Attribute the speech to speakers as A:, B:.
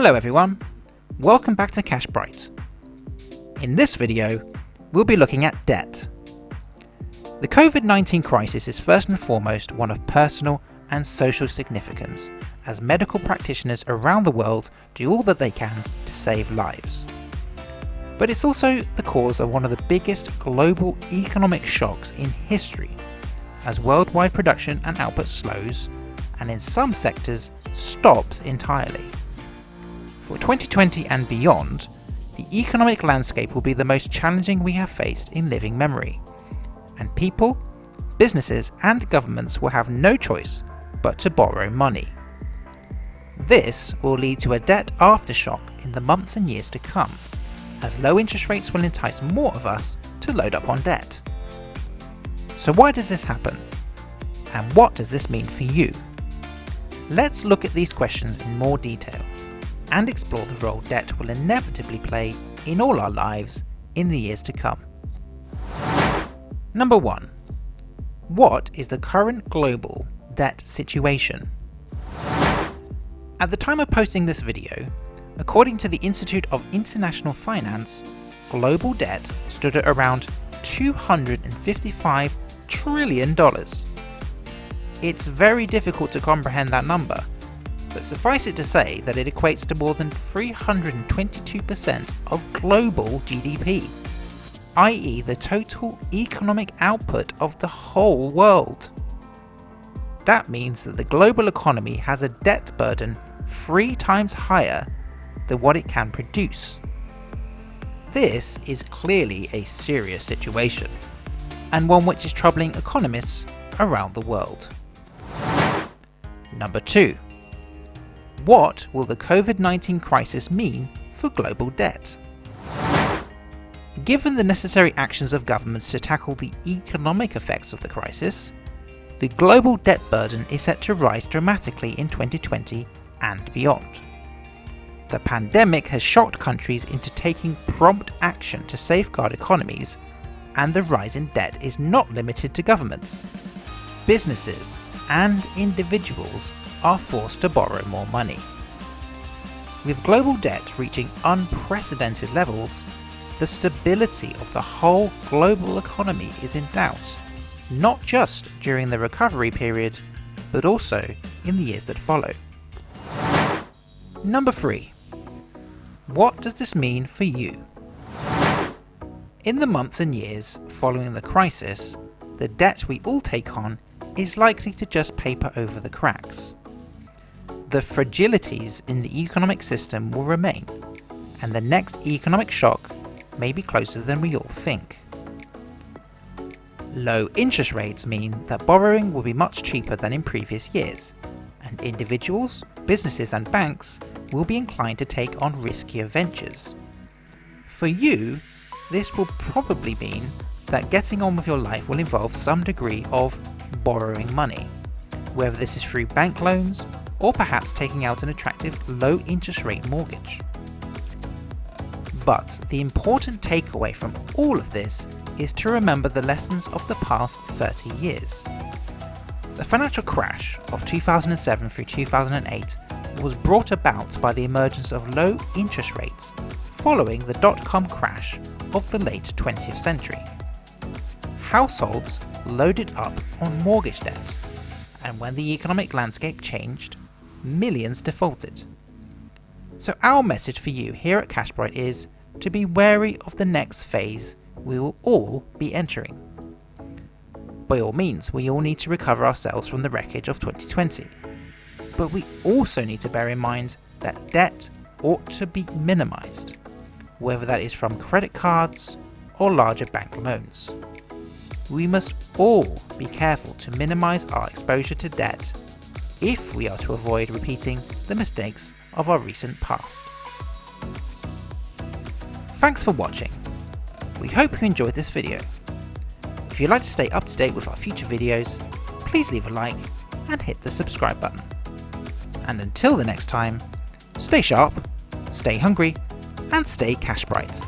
A: Hello everyone, welcome back to Cash Bright. In this video, we'll be looking at debt. The COVID-19 crisis is first and foremost one of personal and social significance, as medical practitioners around the world do all that they can to save lives. But it's also the cause of one of the biggest global economic shocks in history, as worldwide production and output slows, and in some sectors stops entirely. For 2020 and beyond, the economic landscape will be the most challenging we have faced in living memory, and people, businesses and governments will have no choice but to borrow money. This will lead to a debt aftershock in the months and years to come, as low interest rates will entice more of us to load up on debt. So why does this happen? And what does this mean for you? Let's look at these questions in more detail and explore the role debt will inevitably play in all our lives in the years to come. Number 1. What is the current global debt situation? At the time of posting this video, according to the Institute of International Finance, global debt stood at around $255 trillion. It's very difficult to comprehend that number, but suffice it to say that it equates to more than 322% of global GDP, i.e. the total economic output of the whole world. That means that the global economy has a debt burden 3 times higher than what it can produce. This is clearly a serious situation, and one which is troubling economists around the world. Number 2. What will the COVID-19 crisis mean for global debt? Given the necessary actions of governments to tackle the economic effects of the crisis, the global debt burden is set to rise dramatically in 2020 and beyond. The pandemic has shocked countries into taking prompt action to safeguard economies, and the rise in debt is not limited to governments. Businesses and individuals are forced to borrow more money. With global debt reaching unprecedented levels, the stability of the whole global economy is in doubt, not just during the recovery period, but also in the years that follow. Number 3. What does this mean for you? In the months and years following the crisis, the debt we all take on is likely to just paper over the cracks. The fragilities in the economic system will remain, and the next economic shock may be closer than we all think. Low interest rates mean that borrowing will be much cheaper than in previous years, and individuals, businesses and banks will be inclined to take on riskier ventures. For you, this will probably mean that getting on with your life will involve some degree of borrowing money, whether this is through bank loans or perhaps taking out an attractive low interest rate mortgage. But the important takeaway from all of this is to remember the lessons of the past 30 years. The financial crash of 2007 through 2008 was brought about by the emergence of low interest rates following the dot-com crash of the late 20th century. Households loaded up on mortgage debt, and when the economic landscape changed, millions defaulted. So our message for you here at Cash Bright is to be wary of the next phase we will all be entering. By all means, we all need to recover ourselves from the wreckage of 2020, but we also need to bear in mind that debt ought to be minimized, whether that is from credit cards or larger bank loans. We must all be careful to minimize our exposure to debt if we are to avoid repeating the mistakes of our recent past. Thanks for watching. We hope you enjoyed this video. If you'd like to stay up to date with our future videos, please leave a like and hit the subscribe button. And until the next time, stay sharp, stay hungry, and stay cash bright.